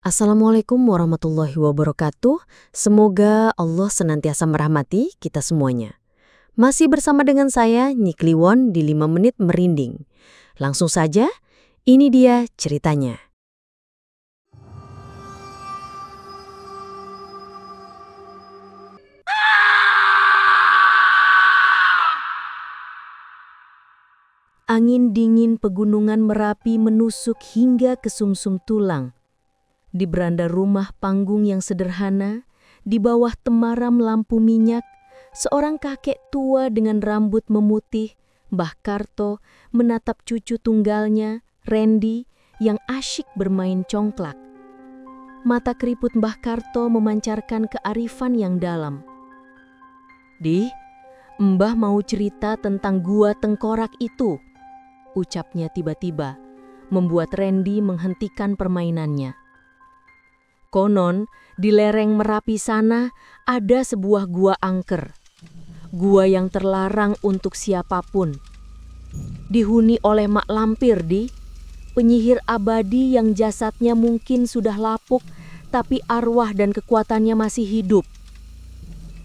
Assalamualaikum warahmatullahi wabarakatuh. Semoga Allah senantiasa merahmati kita semuanya. Masih bersama dengan saya, Nyi Kliwon di 5 Menit Merinding. Langsung saja, ini dia ceritanya. Angin dingin pegunungan Merapi menusuk hingga ke sumsum tulang. Di beranda rumah panggung yang sederhana, di bawah temaram lampu minyak, seorang kakek tua dengan rambut memutih, Mbah Karto, menatap cucu tunggalnya, Randy, yang asyik bermain congklak. Mata keriput Mbah Karto memancarkan kearifan yang dalam. "Di, Mbah mau cerita tentang gua tengkorak itu," ucapnya tiba-tiba, membuat Randy menghentikan permainannya. Konon, di lereng Merapi sana ada sebuah gua angker. Gua yang terlarang untuk siapapun. Dihuni oleh mak lampir, Di. Penyihir abadi yang jasadnya mungkin sudah lapuk, tapi arwah dan kekuatannya masih hidup.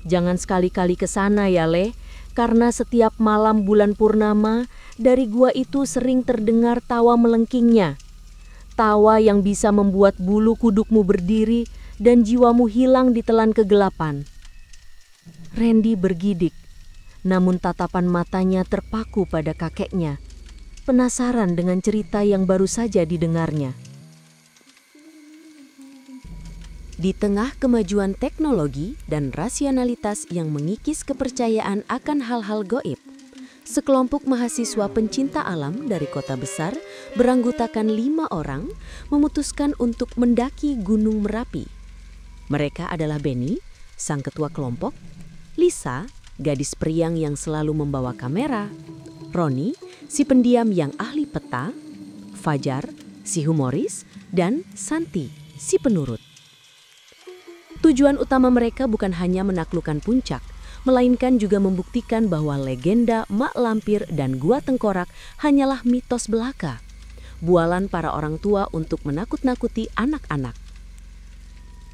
Jangan sekali-kali ke sana ya, Le, karena setiap malam bulan purnama, dari gua itu sering terdengar tawa melengkingnya. Tawa yang bisa membuat bulu kudukmu berdiri dan jiwamu hilang ditelan kegelapan. Randy bergidik, namun tatapan matanya terpaku pada kakeknya, penasaran dengan cerita yang baru saja didengarnya. Di tengah kemajuan teknologi dan rasionalitas yang mengikis kepercayaan akan hal-hal goib, sekelompok mahasiswa pencinta alam dari kota besar beranggotakan 5 orang memutuskan untuk mendaki Gunung Merapi. Mereka adalah Benny, sang ketua kelompok, Lisa, gadis periang yang selalu membawa kamera, Roni, si pendiam yang ahli peta, Fajar, si humoris, dan Santi, si penurut. Tujuan utama mereka bukan hanya menaklukkan puncak, melainkan juga membuktikan bahwa legenda Mak Lampir dan Gua Tengkorak hanyalah mitos belaka, bualan para orang tua untuk menakut-nakuti anak-anak.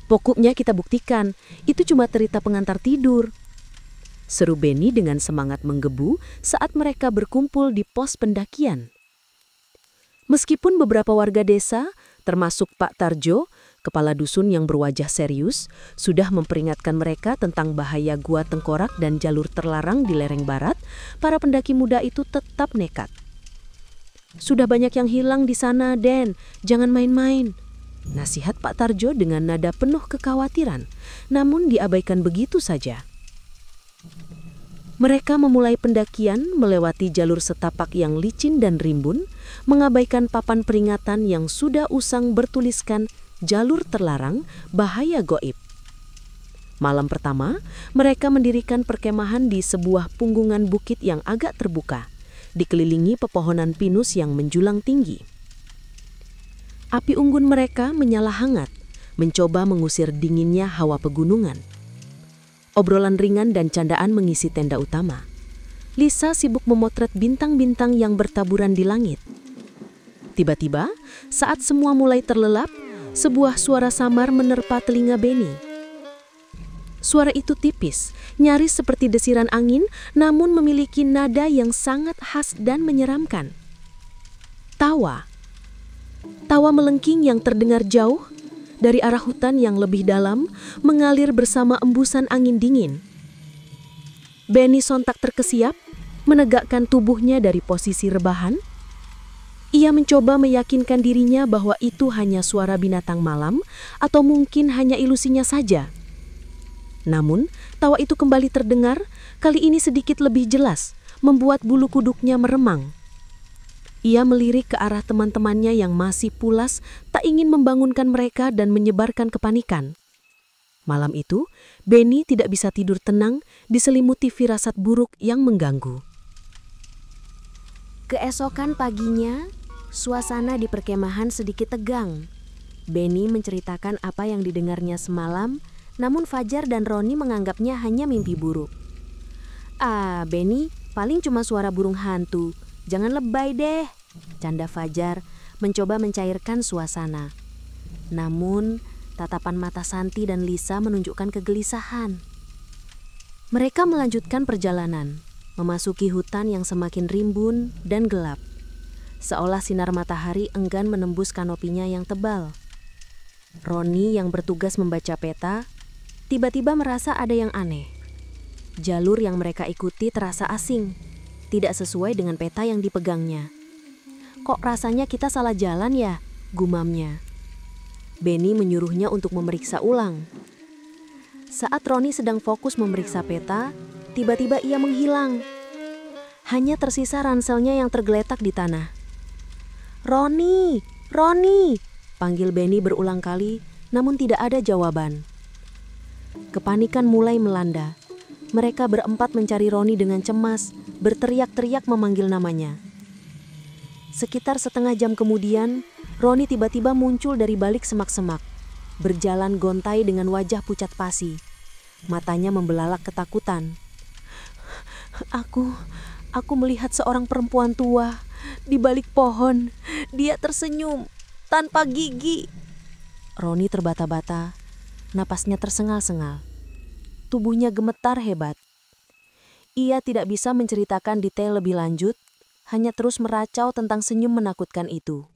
"Pokoknya kita buktikan, itu cuma cerita pengantar tidur," seru Benny dengan semangat menggebu saat mereka berkumpul di pos pendakian. Meskipun beberapa warga desa, termasuk Pak Tarjo, kepala dusun yang berwajah serius, sudah memperingatkan mereka tentang bahaya Gua Tengkorak dan jalur terlarang di lereng barat, para pendaki muda itu tetap nekat. "Sudah banyak yang hilang di sana, Den. Jangan main-main," nasihat Pak Tarjo dengan nada penuh kekhawatiran, namun diabaikan begitu saja. Mereka memulai pendakian melewati jalur setapak yang licin dan rimbun, mengabaikan papan peringatan yang sudah usang bertuliskan jalur terlarang, bahaya goib. Malam pertama, mereka mendirikan perkemahan di sebuah punggungan bukit yang agak terbuka, dikelilingi pepohonan pinus yang menjulang tinggi. Api unggun mereka menyala hangat, mencoba mengusir dinginnya hawa pegunungan. Obrolan ringan dan candaan mengisi tenda utama. Lisa sibuk memotret bintang-bintang yang bertaburan di langit. Tiba-tiba, saat semua mulai terlelap, sebuah suara samar menerpa telinga Benny. Suara itu tipis, nyaris seperti desiran angin, namun memiliki nada yang sangat khas dan menyeramkan. Tawa. Tawa melengking yang terdengar jauh, dari arah hutan yang lebih dalam, mengalir bersama embusan angin dingin. Benny sontak terkesiap, menegakkan tubuhnya dari posisi rebahan. Ia mencoba meyakinkan dirinya bahwa itu hanya suara binatang malam atau mungkin hanya ilusinya saja. Namun, tawa itu kembali terdengar, kali ini sedikit lebih jelas, membuat bulu kuduknya meremang. Ia melirik ke arah teman-temannya yang masih pulas, tak ingin membangunkan mereka dan menyebarkan kepanikan. Malam itu, Benny tidak bisa tidur tenang, diselimuti firasat buruk yang mengganggu. Keesokan paginya, suasana di perkemahan sedikit tegang. Benny menceritakan apa yang didengarnya semalam, namun Fajar dan Roni menganggapnya hanya mimpi buruk. "Ah, Benny, paling cuma suara burung hantu. Jangan lebay deh," canda Fajar, mencoba mencairkan suasana. Namun, tatapan mata Santi dan Lisa menunjukkan kegelisahan. Mereka melanjutkan perjalanan, memasuki hutan yang semakin rimbun dan gelap. Seolah sinar matahari enggan menembus kanopinya yang tebal. Roni yang bertugas membaca peta, tiba-tiba merasa ada yang aneh. Jalur yang mereka ikuti terasa asing, tidak sesuai dengan peta yang dipegangnya. "Kok rasanya kita salah jalan ya?" gumamnya. Benny menyuruhnya untuk memeriksa ulang. Saat Roni sedang fokus memeriksa peta, tiba-tiba ia menghilang. Hanya tersisa ranselnya yang tergeletak di tanah. "Roni, Roni!" panggil Benny berulang kali, namun tidak ada jawaban. Kepanikan mulai melanda. Mereka berempat mencari Roni dengan cemas, berteriak-teriak memanggil namanya. Sekitar setengah jam kemudian, Roni tiba-tiba muncul dari balik semak-semak, berjalan gontai dengan wajah pucat pasi. Matanya membelalak ketakutan. Aku melihat seorang perempuan tua di balik pohon. Dia tersenyum tanpa gigi." Roni terbata-bata, napasnya tersengal-sengal. Tubuhnya gemetar hebat. Ia tidak bisa menceritakan detail lebih lanjut, hanya terus meracau tentang senyum menakutkan itu.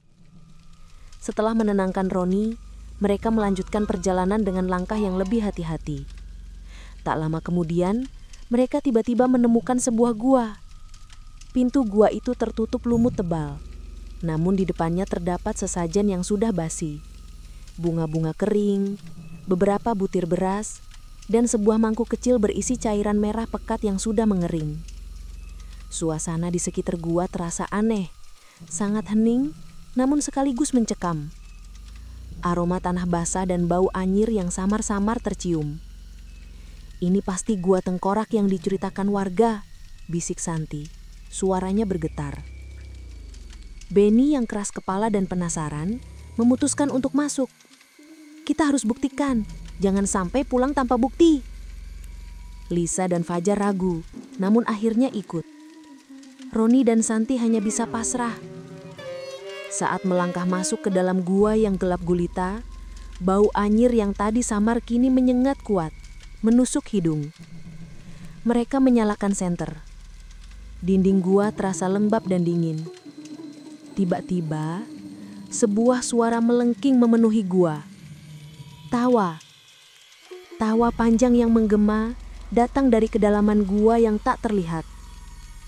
Setelah menenangkan Roni, mereka melanjutkan perjalanan dengan langkah yang lebih hati-hati. Tak lama kemudian, mereka tiba-tiba menemukan sebuah gua. Pintu gua itu tertutup lumut tebal, namun di depannya terdapat sesajen yang sudah basi. Bunga-bunga kering, beberapa butir beras, dan sebuah mangkuk kecil berisi cairan merah pekat yang sudah mengering. Suasana di sekitar gua terasa aneh, sangat hening, namun sekaligus mencekam. Aroma tanah basah dan bau anyir yang samar-samar tercium. "Ini pasti gua tengkorak yang diceritakan warga," bisik Santi. Suaranya bergetar. Benny yang keras kepala dan penasaran memutuskan untuk masuk. "Kita harus buktikan, jangan sampai pulang tanpa bukti." Lisa dan Fajar ragu, namun akhirnya ikut. Roni dan Santi hanya bisa pasrah. Saat melangkah masuk ke dalam gua yang gelap gulita, bau anyir yang tadi samar kini menyengat kuat, menusuk hidung. Mereka menyalakan senter. Dinding gua terasa lembab dan dingin. Tiba-tiba, sebuah suara melengking memenuhi gua. Tawa. Tawa panjang yang menggema datang dari kedalaman gua yang tak terlihat,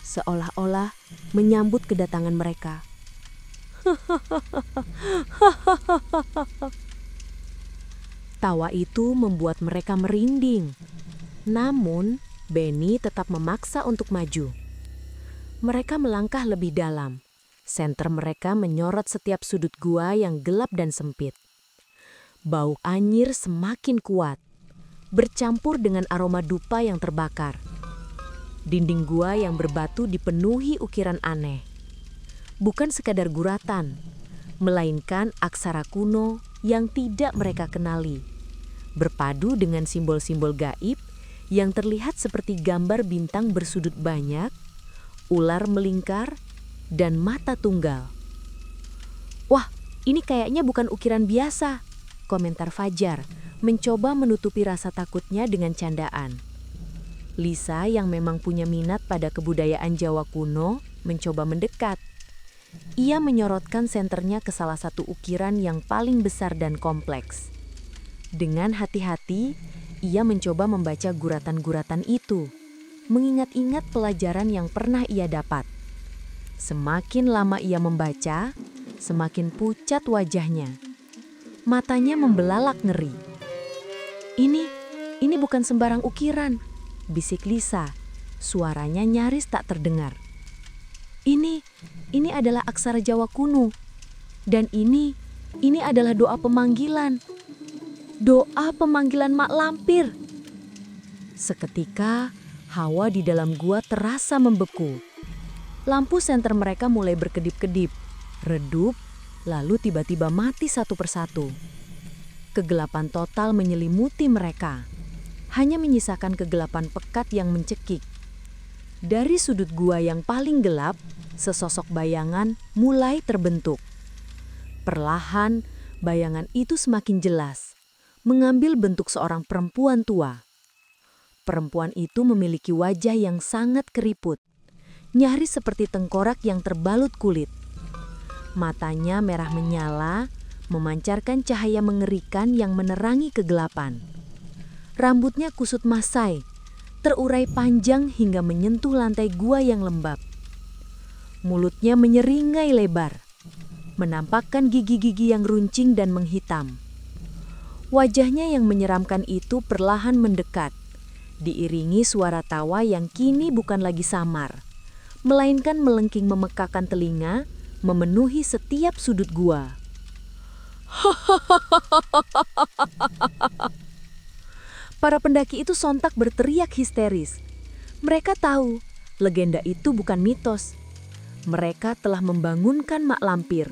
seolah-olah menyambut kedatangan mereka. Tawa itu membuat mereka merinding. Namun, Benny tetap memaksa untuk maju. Mereka melangkah lebih dalam. Senter mereka menyorot setiap sudut gua yang gelap dan sempit. Bau anyir semakin kuat, bercampur dengan aroma dupa yang terbakar. Dinding gua yang berbatu dipenuhi ukiran aneh. Bukan sekadar guratan, melainkan aksara kuno yang tidak mereka kenali, berpadu dengan simbol-simbol gaib yang terlihat seperti gambar bintang bersudut banyak, ular melingkar, dan mata tunggal. "Wah, ini kayaknya bukan ukiran biasa," komentar Fajar, mencoba menutupi rasa takutnya dengan candaan. Lisa yang memang punya minat pada kebudayaan Jawa kuno mencoba mendekat. Ia menyorotkan senternya ke salah satu ukiran yang paling besar dan kompleks. Dengan hati-hati, ia mencoba membaca guratan-guratan itu, mengingat-ingat pelajaran yang pernah ia dapat. Semakin lama ia membaca, semakin pucat wajahnya. Matanya membelalak ngeri. Ini bukan sembarang ukiran," bisik Lisa. Suaranya nyaris tak terdengar. Ini adalah aksara Jawa kuno. Dan ini adalah doa pemanggilan. Doa pemanggilan mak lampir. Seketika, hawa di dalam gua terasa membeku. Lampu senter mereka mulai berkedip-kedip, redup, lalu tiba-tiba mati satu persatu. Kegelapan total menyelimuti mereka, hanya menyisakan kegelapan pekat yang mencekik. Dari sudut gua yang paling gelap, sesosok bayangan mulai terbentuk. Perlahan, Bayangan itu semakin jelas, mengambil bentuk seorang perempuan tua. Perempuan itu memiliki wajah yang sangat keriput, nyaris seperti tengkorak yang terbalut kulit. Matanya merah menyala, memancarkan cahaya mengerikan yang menerangi kegelapan. Rambutnya kusut masai, terurai panjang hingga menyentuh lantai gua yang lembab. Mulutnya menyeringai lebar, menampakkan gigi-gigi yang runcing dan menghitam. Wajahnya yang menyeramkan itu perlahan mendekat, diiringi suara tawa yang kini bukan lagi samar, melainkan melengking memekakan telinga, memenuhi setiap sudut gua. Para pendaki itu sontak berteriak histeris. Mereka tahu, legenda itu bukan mitos. Mereka telah membangunkan Mak Lampir.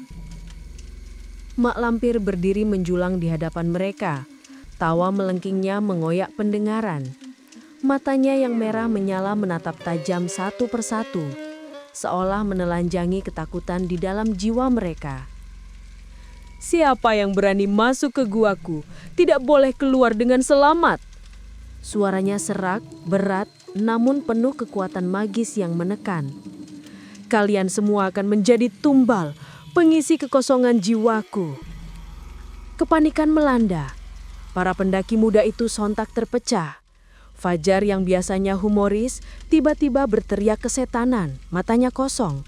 Mak Lampir berdiri menjulang di hadapan mereka. Tawa melengkingnya mengoyak pendengaran. Matanya yang merah menyala menatap tajam satu persatu, seolah menelanjangi ketakutan di dalam jiwa mereka. "Siapa yang berani masuk ke guaku, tidak boleh keluar dengan selamat." Suaranya serak, berat, namun penuh kekuatan magis yang menekan. "Kalian semua akan menjadi tumbal, pengisi kekosongan jiwaku." Kepanikan melanda. Para pendaki muda itu sontak terpecah. Fajar yang biasanya humoris, tiba-tiba berteriak kesetanan, matanya kosong.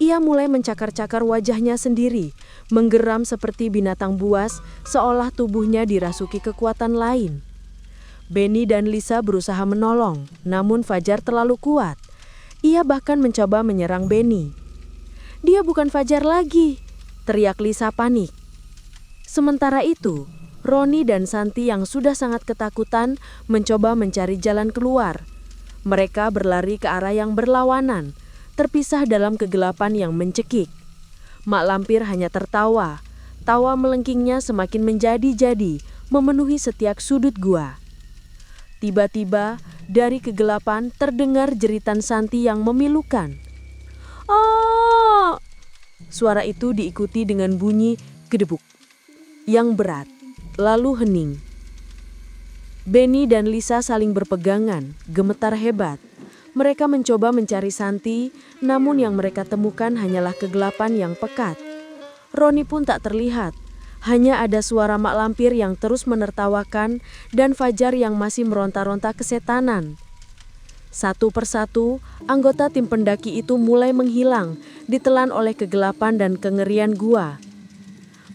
Ia mulai mencakar-cakar wajahnya sendiri, menggeram seperti binatang buas, seolah tubuhnya dirasuki kekuatan lain. Benny dan Lisa berusaha menolong, namun Fajar terlalu kuat. Ia bahkan mencoba menyerang Benny. "Dia bukan Fajar lagi," teriak Lisa panik. Sementara itu, Roni dan Santi yang sudah sangat ketakutan mencoba mencari jalan keluar. Mereka berlari ke arah yang berlawanan, terpisah dalam kegelapan yang mencekik. Mak Lampir hanya tertawa. Tawa melengkingnya semakin menjadi-jadi, memenuhi setiap sudut gua. Tiba-tiba, dari kegelapan terdengar jeritan Santi yang memilukan. "Ah!" Suara itu diikuti dengan bunyi gedebuk yang berat, lalu hening. Benny dan Lisa saling berpegangan, gemetar hebat. Mereka mencoba mencari Santi, namun yang mereka temukan hanyalah kegelapan yang pekat. Roni pun tak terlihat. Hanya ada suara Mak Lampir yang terus menertawakan dan Fajar yang masih meronta-ronta kesetanan. Satu persatu, anggota tim pendaki itu mulai menghilang, ditelan oleh kegelapan dan kengerian gua.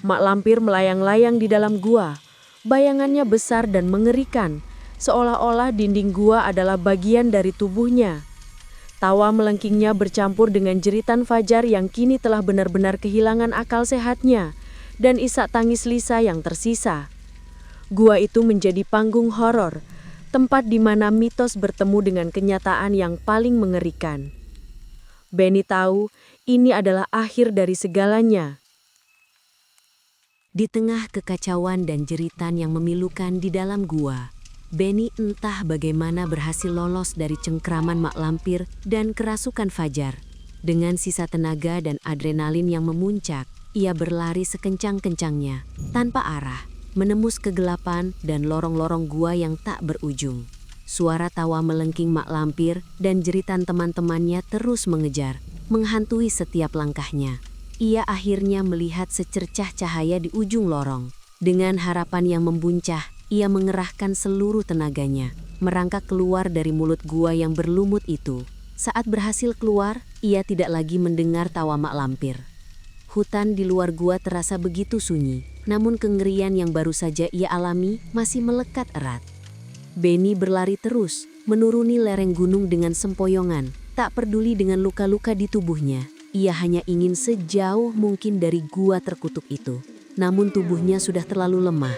Mak Lampir melayang-layang di dalam gua. Bayangannya besar dan mengerikan, seolah-olah dinding gua adalah bagian dari tubuhnya. Tawa melengkingnya bercampur dengan jeritan Fajar yang kini telah benar-benar kehilangan akal sehatnya, dan isak tangis Lisa yang tersisa. Gua itu menjadi panggung horor, tempat di mana mitos bertemu dengan kenyataan yang paling mengerikan. Benny tahu ini adalah akhir dari segalanya. Di tengah kekacauan dan jeritan yang memilukan di dalam gua, Benny entah bagaimana berhasil lolos dari cengkraman Mak Lampir dan kerasukan Fajar. Dengan sisa tenaga dan adrenalin yang memuncak, ia berlari sekencang-kencangnya, tanpa arah, menembus kegelapan dan lorong-lorong gua yang tak berujung. Suara tawa melengking Mak Lampir dan jeritan teman-temannya terus mengejar, menghantui setiap langkahnya. Ia akhirnya melihat secercah cahaya di ujung lorong. Dengan harapan yang membuncah, ia mengerahkan seluruh tenaganya, merangkak keluar dari mulut gua yang berlumut itu. Saat berhasil keluar, ia tidak lagi mendengar tawa Mak Lampir. Hutan di luar gua terasa begitu sunyi, namun kengerian yang baru saja ia alami masih melekat erat. Benny berlari terus, menuruni lereng gunung dengan sempoyongan, tak peduli dengan luka-luka di tubuhnya. Ia hanya ingin sejauh mungkin dari gua terkutuk itu. Namun tubuhnya sudah terlalu lemah.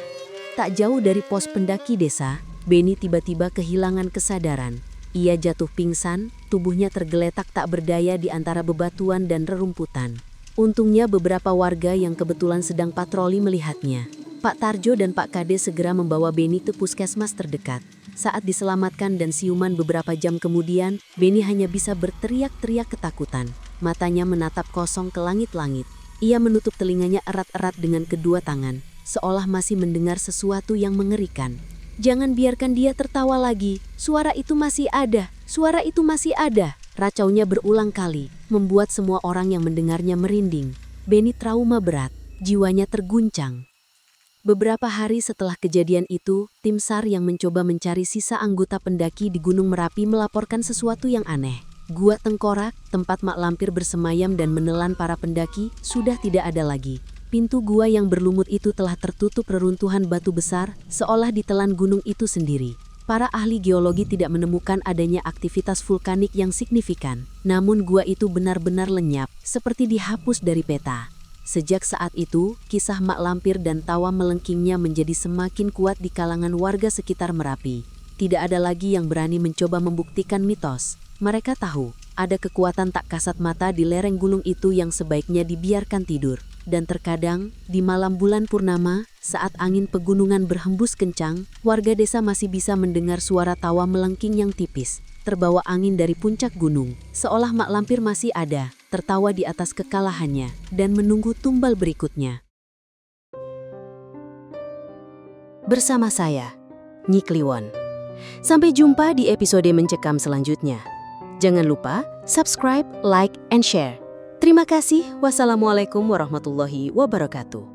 Tak jauh dari pos pendaki desa, Benny tiba-tiba kehilangan kesadaran. Ia jatuh pingsan, tubuhnya tergeletak tak berdaya di antara bebatuan dan rerumputan. Untungnya beberapa warga yang kebetulan sedang patroli melihatnya. Pak Tarjo dan Pak Kade segera membawa Benny ke puskesmas terdekat. Saat diselamatkan dan siuman beberapa jam kemudian, Benny hanya bisa berteriak-teriak ketakutan. Matanya menatap kosong ke langit-langit. Ia menutup telinganya erat-erat dengan kedua tangan, seolah masih mendengar sesuatu yang mengerikan. "Jangan biarkan dia tertawa lagi. Suara itu masih ada. Suara itu masih ada." Racaunya berulang kali, membuat semua orang yang mendengarnya merinding. Benny trauma berat, jiwanya terguncang. Beberapa hari setelah kejadian itu, tim SAR yang mencoba mencari sisa anggota pendaki di Gunung Merapi melaporkan sesuatu yang aneh. Gua Tengkorak, tempat mak lampir bersemayam dan menelan para pendaki, sudah tidak ada lagi. Pintu gua yang berlumut itu telah tertutup reruntuhan batu besar, seolah ditelan gunung itu sendiri. Para ahli geologi tidak menemukan adanya aktivitas vulkanik yang signifikan. Namun gua itu benar-benar lenyap, seperti dihapus dari peta. Sejak saat itu, kisah mak lampir dan tawa melengkingnya menjadi semakin kuat di kalangan warga sekitar Merapi. Tidak ada lagi yang berani mencoba membuktikan mitos. Mereka tahu, ada kekuatan tak kasat mata di lereng gunung itu yang sebaiknya dibiarkan tidur. Dan terkadang, di malam bulan purnama, saat angin pegunungan berhembus kencang, warga desa masih bisa mendengar suara tawa melengking yang tipis, terbawa angin dari puncak gunung, seolah mak lampir masih ada, tertawa di atas kekalahannya, dan menunggu tumbal berikutnya. Bersama saya, Nyi Kliwon. Sampai jumpa di episode Mencekam selanjutnya. Jangan lupa subscribe, like, and share. Terima kasih. Wassalamualaikum warahmatullahi wabarakatuh.